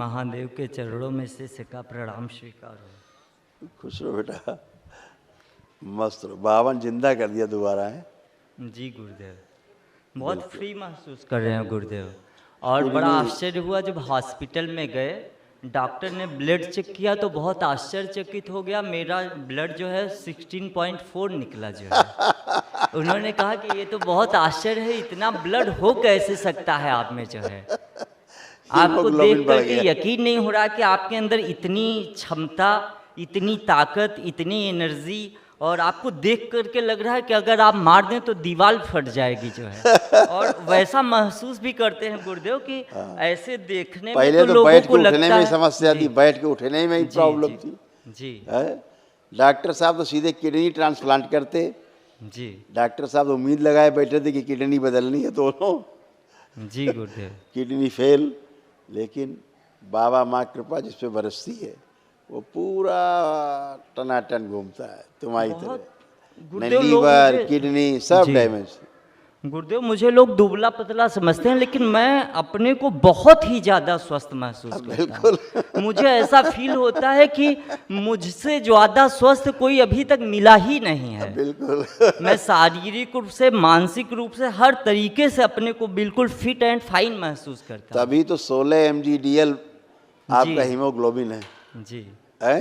महादेव के चरणों में से सिक्का प्रणाम स्वीकार हो। खुश रहो बेटा, मस्त रहो। 52 जिंदा कर दिया दोबारा है। जी गुरुदेव, बहुत फ्री महसूस कर रहे हैं गुरुदेव। और बड़ा आश्चर्य हुआ जब हॉस्पिटल में गए, डॉक्टर ने ब्लड चेक किया तो बहुत आश्चर्यचकित हो गया। मेरा ब्लड जो है 16.4 निकला जो है। उन्होंने कहा कि ये तो बहुत आश्चर्य है, इतना ब्लड हो कैसे सकता है आप में जो है। आपको देख करके यकीन नहीं हो रहा कि आपके अंदर इतनी क्षमता, इतनी ताकत, इतनी एनर्जी, और आपको देख करके लग रहा है कि अगर आप मार दें तो दीवार फट जाएगी जो है। और वैसा महसूस भी करते हैं गुरुदेव कि ऐसे देखने में तो लोगों को लगता है समस्या थी, बैठ के उठने में ही प्रॉब्लम थी जी। डॉक्टर साहब तो सीधे किडनी ट्रांसप्लांट करते जी। डॉक्टर साहब तो उम्मीद लगाए बैठे थे कि किडनी बदलनी है दोनों। जी गुरुदेव। किडनी फेल, लेकिन बाबा माँ कृपा जिस पे बरसती है वो पूरा टनाटन घूमता है तुम्हारी तरह। लीवर, किडनी सब डैमेज। गुरुदेव, मुझे लोग दुबला पतला समझते हैं, लेकिन मैं अपने को बहुत ही ज़्यादा स्वस्थ महसूस करता हूँ। मुझे ऐसा फील होता है कि मुझसे ज़्यादा स्वस्थ कोई अभी तक मिला ही नहीं है। बिल्कुल। मैं शारीरिक रूप से, मानसिक रूप से, हर तरीके से अपने को बिल्कुल फिट एंड फाइन महसूस करता हूँ। तभी तो 16 mg/dl आपका हीमोग्लोबिन है। जी है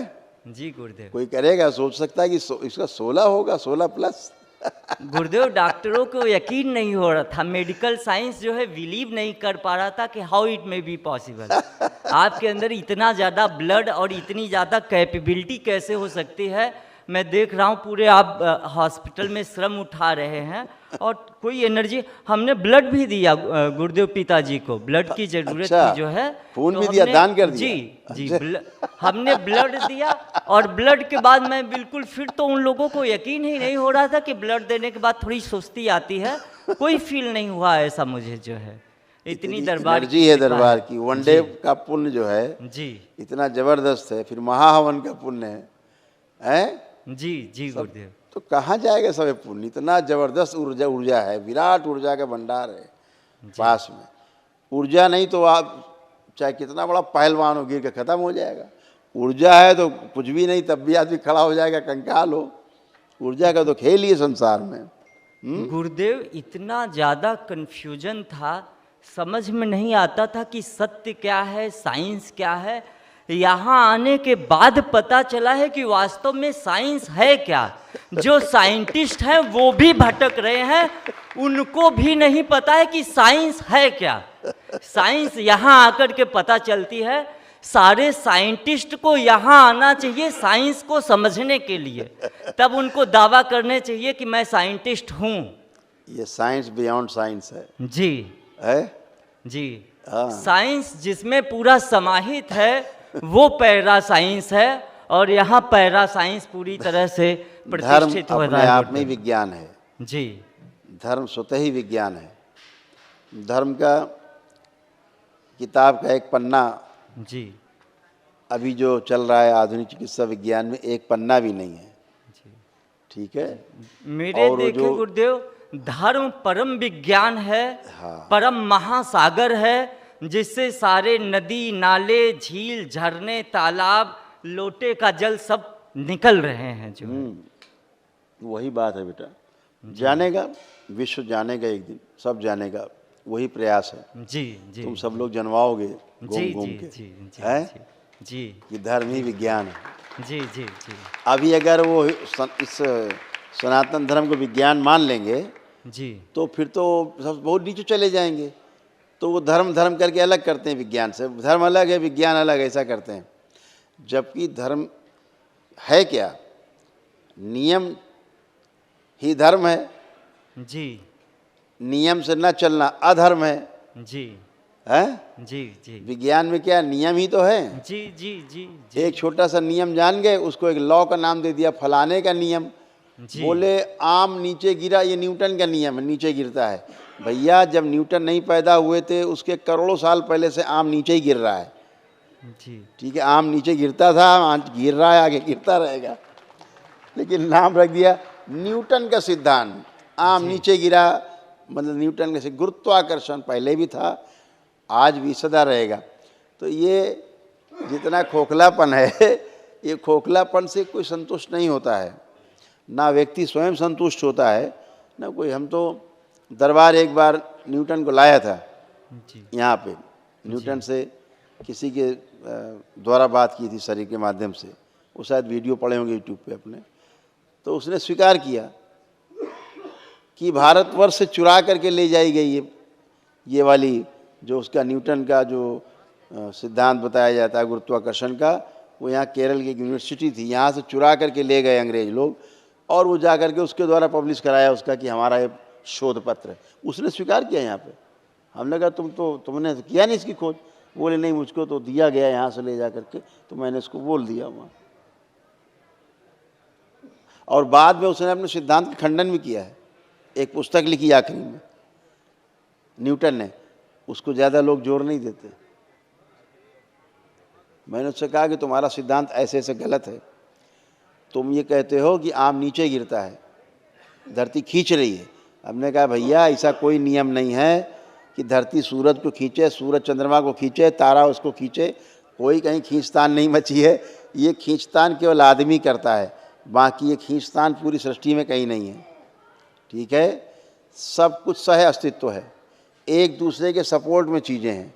जी गुरुदेव। कोई करेगा, सोच सकता है कि इसका 16 होगा, 16+। गुरुदेव, डॉक्टरों को यकीन नहीं हो रहा था, मेडिकल साइंस जो है बिलीव नहीं कर पा रहा था कि how it may be possible. आपके अंदर इतना ज़्यादा ब्लड और इतनी ज़्यादा कैपेबिलिटी कैसे हो सकती है। मैं देख रहा हूँ पूरे आप हॉस्पिटल में श्रम उठा रहे हैं और कोई एनर्जी। हमने ब्लड भी दिया गुरुदेव पिताजी को, ब्लड की जरूरत थी जो है, खून तो भी दिया, दान कर दिया। जी जी, हमने ब्लड दिया और ब्लड के बाद मैं बिल्कुल फिट। तो उन लोगों को यकीन ही नहीं हो रहा था कि ब्लड देने के बाद थोड़ी सुस्ती आती है, कोई फील नहीं हुआ ऐसा मुझे जो है। इतनी दरबार एनर्जी है दरबार की। वनडे का पुण्य जो है जी इतना जबरदस्त है, फिर महाहवन का पुण्य है जी जी गुरुदेव। तो कहाँ जाएगा सब पुण्य। इतना जबरदस्त ऊर्जा है, विराट ऊर्जा का भंडार है पास में। ऊर्जा नहीं तो आप चाहे कितना बड़ा पहलवान हो, गिर के खत्म हो जाएगा। ऊर्जा है तो कुछ भी नहीं, तब भी आदमी खड़ा हो जाएगा, कंकाल हो। ऊर्जा का तो खेल ही है संसार में। गुरुदेव, इतना ज़्यादा कन्फ्यूजन था, समझ में नहीं आता था कि सत्य क्या है, साइंस क्या है। यहाँ आने के बाद पता चला है कि वास्तव में साइंस है क्या। जो साइंटिस्ट हैं वो भी भटक रहे हैं, उनको भी नहीं पता है कि साइंस है क्या। साइंस यहाँ आकर के पता चलती है। सारे साइंटिस्ट को यहाँ आना चाहिए साइंस को समझने के लिए, तब उनको दावा करने चाहिए कि मैं साइंटिस्ट हूँ। ये साइंस बियॉन्ड साइंस है जी है जी। साइंस जिसमें पूरा समाहित है वो पैरा साइंस है, और यहाँ पैरा साइंस पूरी तरह से प्रतिष्ठित हो रहा है। आप में विज्ञान है जी। धर्म स्वतः ही विज्ञान है। धर्म का किताब का एक पन्ना जी अभी जो चल रहा है आधुनिक चिकित्सा विज्ञान में, एक पन्ना भी नहीं है। ठीक है। मेरे देखिए गुरुदेव, धर्म परम विज्ञान है। परम महासागर है, जिससे सारे नदी, नाले, झील, झरने, तालाब, लोटे का जल सब निकल रहे हैं जो वही बात है बेटा। जानेगा विश्व, जानेगा एक दिन, सब जानेगा। वही प्रयास है। जी जी। तुम सब लोग जनवाओगे घूम घूम के है जी कि धर्म ही विज्ञान है। जी जी जी। अभी अगर वो इस सनातन धर्म को विज्ञान मान लेंगे जी, तो फिर तो सब बहुत नीचे चले जाएंगे। तो वो धर्म धर्म करके अलग करते हैं विज्ञान से। धर्म अलग है, विज्ञान अलग, ऐसा करते हैं। जबकि धर्म है क्या? नियम ही धर्म है जी। नियम से न चलना अधर्म है जी है जी जी। विज्ञान में क्या नियम ही तो है। जी जी जी, जी। एक छोटा सा नियम जान गए, उसको एक लॉ का नाम दे दिया, फलाने का नियम। बोले आम नीचे गिरा, ये न्यूटन का नियम है, नीचे गिरता है। भैया जब न्यूटन नहीं पैदा हुए थे उसके करोड़ों साल पहले से आम नीचे ही गिर रहा है। जी ठीक है, आम नीचे गिरता था, आज गिर रहा है, आगे गिरता रहेगा। लेकिन नाम रख दिया न्यूटन का सिद्धांत। आम नीचे गिरा मतलब न्यूटन का गुरुत्वाकर्षण पहले भी था, आज भी सदा रहेगा। तो ये जितना खोखलापन है, ये खोखलापन से कोई संतुष्ट नहीं होता है, ना व्यक्ति स्वयं संतुष्ट होता है ना कोई। हम तो दरबार एक बार न्यूटन को लाया था जी यहाँ पे, न्यूटन से किसी के द्वारा बात की थी शरीर के माध्यम से, वो शायद वीडियो पड़े होंगे यूट्यूब पे अपने। तो उसने स्वीकार किया कि भारतवर्ष से चुरा करके ले जाई गई ये वाली जो उसका न्यूटन का जो सिद्धांत बताया जाता है गुरुत्वाकर्षण का, वो यहाँ केरल की एक यूनिवर्सिटी थी, यहाँ से चुरा करके ले गए अंग्रेज लोग, और वो जा करके उसके द्वारा पब्लिश कराया उसका कि हमारा ये शोध पत्र है। उसने स्वीकार किया यहाँ पे। हमने कहा तुमने तो किया नहीं इसकी खोज। बोले नहीं, मुझको तो दिया गया यहाँ से ले जा करके, तो मैंने इसको बोल दिया वहाँ। और बाद में उसने अपने सिद्धांत का खंडन भी किया है, एक पुस्तक लिखी आखिरी में न्यूटन ने, उसको ज़्यादा लोग जोर नहीं देते। मैंने उससे कहा कि तुम्हारा सिद्धांत ऐसे ऐसे गलत है, तुम ये कहते हो कि आम नीचे गिरता है, धरती खींच रही है। हमने कहा भैया ऐसा कोई नियम नहीं है कि धरती सूरज को खींचे, सूरज चंद्रमा को खींचे, तारा उसको खींचे, कोई कहीं खींचतान नहीं मची है। ये खींचतान केवल आदमी करता है, बाकी ये खींचतान पूरी सृष्टि में कहीं नहीं है। ठीक है, सब कुछ सह अस्तित्व है, एक दूसरे के सपोर्ट में चीज़ें हैं,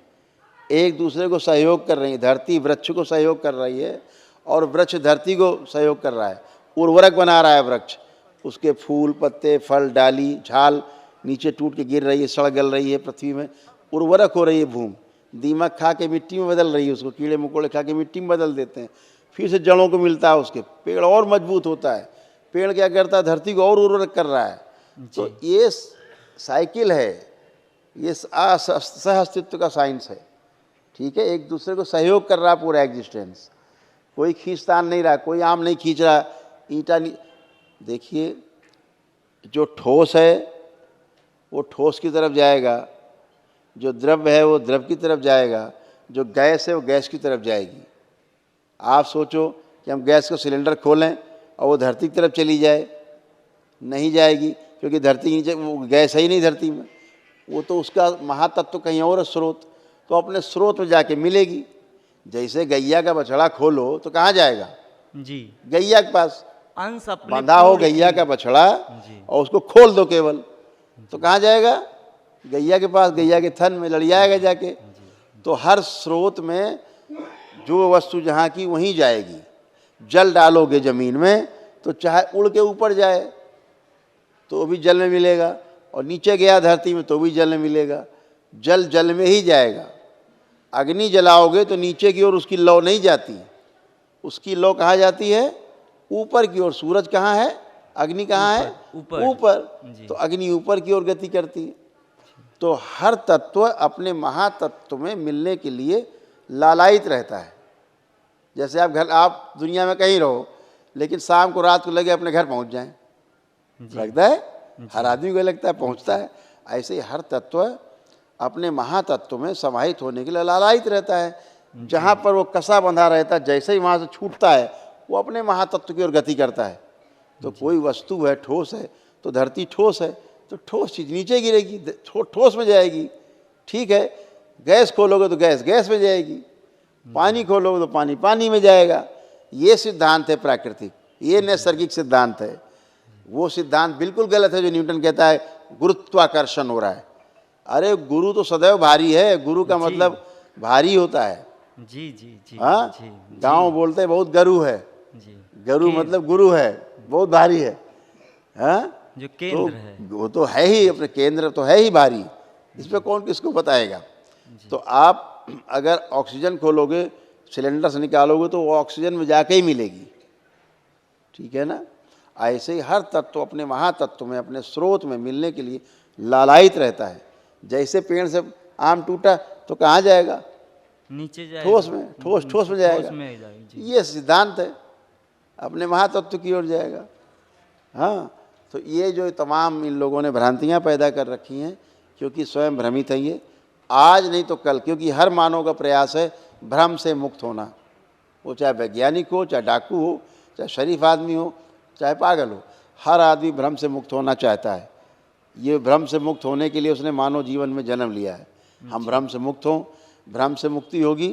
एक दूसरे को सहयोग कर रही है। धरती वृक्ष को सहयोग कर रही है और वृक्ष धरती को सहयोग कर रहा है, उर्वरक बना रहा है वृक्ष, उसके फूल पत्ते फल डाली झाल नीचे टूट के गिर रही है, सड़ गल रही है पृथ्वी में, उर्वरक हो रही है भूमि। दीमक खा के मिट्टी में बदल रही है, उसको कीड़े मकोड़े खा के मिट्टी में बदल देते हैं, फिर से जड़ों को मिलता है, उसके पेड़ और मजबूत होता है। पेड़ क्या करता है, धरती को और उर्वरक कर रहा है। तो ये साइकिल है, ये सह अस्तित्व का साइंस है। ठीक है, एक दूसरे को सहयोग कर रहा है पूरा एग्जिस्टेंस, कोई खींचतान नहीं रहा, कोई आम नहीं खींच रहा, ईंटा नहीं। देखिए जो ठोस है वो ठोस की तरफ जाएगा, जो द्रव्य है वो द्रव की तरफ जाएगा, जो गैस है वो गैस की तरफ जाएगी। आप सोचो कि हम गैस का सिलेंडर खोलें और वो धरती की तरफ चली जाए, नहीं जाएगी, क्योंकि धरती के नीचे वो गैस है ही नहीं धरती में, वो तो उसका महातत्व कहीं और है, स्रोत, तो अपने स्रोत में जाके मिलेगी। जैसे गैया का बछड़ा खोलो तो कहाँ जाएगा जी, गैया के पास अंश अपने बंधा हो पूरे गैया की- का बछड़ा, जी और उसको खोल दो केवल, तो कहाँ जाएगा गैया के पास, गैया के थन में लड़ियाएगा जाके। तो हर स्रोत में जो वस्तु जहाँ की वहीं जाएगी। जल डालोगे ज़मीन में तो चाहे उड़ के ऊपर जाए तो भी जल में मिलेगा, और नीचे गया धरती में तो भी जल में मिलेगा, जल जल में ही जाएगा। अग्नि जलाओगे तो नीचे की ओर उसकी लौ नहीं जाती, उसकी लौ कहाँ जाती है, ऊपर की ओर। सूरज कहाँ है, अग्नि कहाँ है, ऊपर। ऊपर। जी। तो अग्नि ऊपर की ओर गति करती है। तो हर तत्व अपने महातत्व में मिलने के लिए लालायित रहता है। जैसे आप दुनिया में कहीं रहो, लेकिन शाम को रात को लगे अपने घर पहुंच जाएं, लगता है, हर आदमी को लगता है, पहुंचता है। ऐसे ही हर तत्व अपने महातत्व में समाहित होने के लिए लालायित रहता है। जहाँ पर वो कसा बंधा रहता है, जैसे ही वहाँ से छूटता है वो अपने महातत्व की ओर गति करता है। तो कोई वस्तु है, ठोस है, तो धरती ठोस है, तो ठोस चीज़ नीचे गिरेगी, ठोस में जाएगी। ठीक है, गैस खोलोगे तो गैस गैस में जाएगी, पानी खोलोगे तो पानी पानी में जाएगा। ये सिद्धांत है प्राकृतिक, ये नैसर्गिक सिद्धांत है। वो सिद्धांत बिल्कुल गलत है जो न्यूटन कहता है गुरुत्वाकर्षण हो रहा है। अरे गुरु तो सदैव भारी है, गुरु का मतलब भारी होता है। जी जी जी हाँ, जी गाँव बोलते हैं बहुत गरु है, जी, गरु मतलब गुरु है, बहुत भारी है। हाँ, जो तो केंद्र है। वो तो है ही, अपने केंद्र तो है ही भारी, इस पर कौन किसको बताएगा। तो आप अगर ऑक्सीजन खोलोगे, सिलेंडर से निकालोगे तो वो ऑक्सीजन में जाके ही मिलेगी। ठीक है ना, ऐसे ही हर तत्व अपने महातत्व में, अपने स्रोत में मिलने के लिए लालायित रहता है। जैसे पेड़ से आम टूटा तो कहाँ जाएगा, नीचे जाएगा, ठोस में, ठोस में जाएगा। ठोस में जाएगा, जी। ये सिद्धांत है, अपने महातत्व की ओर जाएगा। हाँ, तो ये जो तमाम इन लोगों ने भ्रांतियाँ पैदा कर रखी हैं, क्योंकि स्वयं भ्रमित है ये, आज नहीं तो कल, क्योंकि हर मानव का प्रयास है भ्रम से मुक्त होना। वो चाहे वैज्ञानिक हो, चाहे डाकू हो, चाहे शरीफ आदमी हो, चाहे पागल हो, हर आदमी भ्रम से मुक्त होना चाहता है। ये भ्रम से मुक्त होने के लिए उसने मानव जीवन में जन्म लिया है। हम भ्रम से मुक्त हों, भ्रम से मुक्ति होगी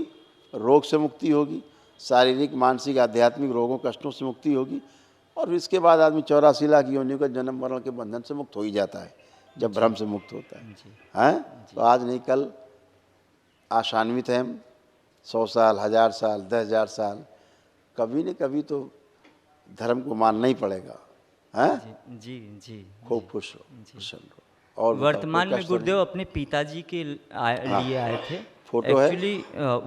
रोग से मुक्ति होगी, शारीरिक मानसिक आध्यात्मिक रोगों कष्टों से मुक्ति होगी, और इसके बाद आदमी 84 लाख योनियों का जन्म मरण के बंधन से मुक्त हो ही जाता है जब भ्रम से मुक्त होता है। हैं तो आज नहीं कल आशान्वित हैं हम, 100 साल 1000 साल 10,000 साल, कभी न कभी तो धर्म को मानना ही पड़ेगा। हैं जी जी खूब खुश हो, प्रसन्न हो। और बताओ, वर्तमान कोई में कष्ट तो गुरुदेव अपने पिताजी के लिए आए थे। फोटो है? एक्चुअली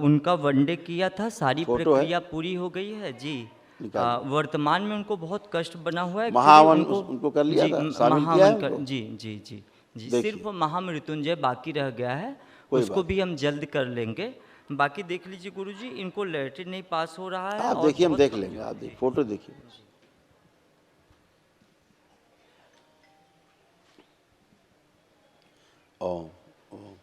उना वनडे किया था, सारी फोटो है? प्रक्रिया पूरी हो गई है जी। निकाल वर्तमान में उनको बहुत कष्ट बना हुआ है। महावन एक्चुअली उनको कर लिया जी, था, शामिल किया है महावन उनको? जी जी जी जी, देखिए। सिर्फ महामृत्युंजय बाकी रह गया है, कोई उसको बात भी हम जल्द कर लेंगे। बाकी देख लीजिए गुरुजी, इनको लैट्रिन नहीं पास हो रहा है। आप और देखिए, हम बहुत देख लेंगे, आप देखिए फोटो देखिए। ओम ओम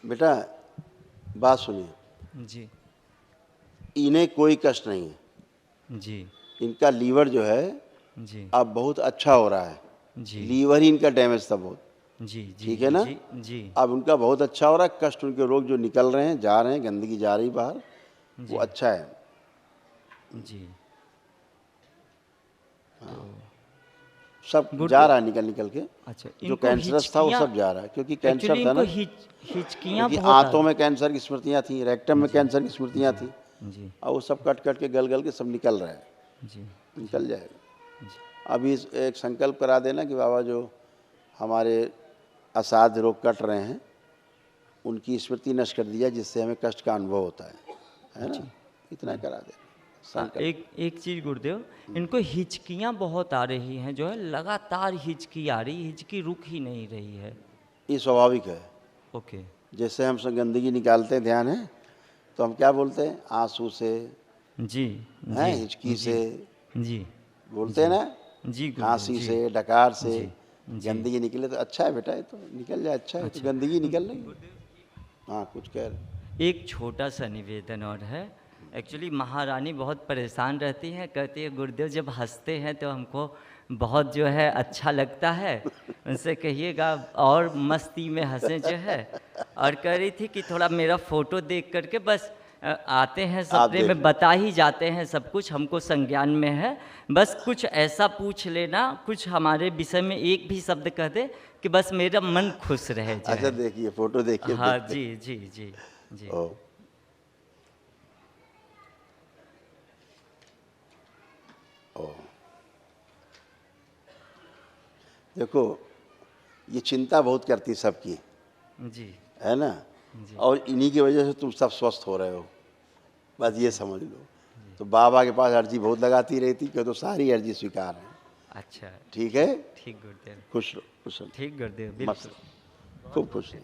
बेटा बात सुनिए, जी इन्हें कोई कष्ट नहीं है। जी इनका लीवर जो है जी अब बहुत अच्छा हो रहा है। जी लीवर ही इनका डैमेज था बहुत, जी जी ठीक है ना? जी जी अब उनका बहुत अच्छा हो रहा है, कष्ट उनके रोग जो निकल रहे हैं, जा रहे हैं, गंदगी जा रही बाहर, वो अच्छा है। जी सब जा रहा है निकल निकल के। अच्छा, जो इनको कैंसरस था वो हिचकियाँ- सब जा रहा है, क्योंकि एक्चुअली कैंसर था इनको ना, हिचकियाँ क्योंकि बहुत आ आंतों में कैंसर की स्मृतियाँ थी, रेक्टम में कैंसर की स्मृतियाँ थी, जी और वो सब कट कट के गल गल के सब निकल रहा है, जी निकल जाएगा। अभी एक संकल्प करा देना कि बाबा जो हमारे असाध्य रोग कट रहे हैं उनकी स्मृति नष्ट कर दिया, जिससे हमें कष्ट का अनुभव होता है ना? इतना करा देना संकल्प। एक चीज़ गुरुदेव, इनको हिचकियाँ बहुत आ रही हैं, जो है लगातार हिचकी आ रही, हिचकी रुक ही नहीं रही है। ये स्वाभाविक है। ओके जैसे हम सब गंदगी निकालते हैं, ध्यान है, तो हम क्या बोलते हैं? आंसू से, जी हैं, जी हिचकी जी से जी बोलते हैं ना, जी गुरुदेव, खांसी जी। से, डकार से जी, जी। गंदगी निकले तो अच्छा है बेटा, ये तो निकल जाए, अच्छा है। तो गंदगी निकल रही है। हाँ कुछ कह रहे। एक छोटा सा निवेदन और है। एक्चुअली महारानी बहुत परेशान रहती हैं, कहती है गुरुदेव जब हंसते हैं तो हमको बहुत जो है अच्छा लगता है, उनसे कहिएगा और मस्ती में हंसें जो है। और कह रही थी कि थोड़ा मेरा फ़ोटो देख करके बस आते हैं सपने देख में, बता ही जाते हैं सब कुछ, हमको संज्ञान में है, बस कुछ ऐसा पूछ लेना, कुछ हमारे विषय में एक भी शब्द कह दे कि बस मेरा मन खुश रहे जो अच्छा है। देखिए फोटो देखिए। हाँ देखते। जी जी जी जी ओ ओ देखो, ये चिंता बहुत करती है सबकी, जी है ना? और इन्हीं की वजह से तुम सब स्वस्थ हो रहे हो, बस ये समझ लो। तो बाबा के पास अर्जी बहुत लगाती रहती, क्यों? तो सारी अर्जी स्वीकार है। अच्छा ठीक है, ठीक गुरुदेव, खुश रहो, खुश रहो, ठीक गुरुदेव, मस्त बिल्कुल। रहो, खूब खुश रहो।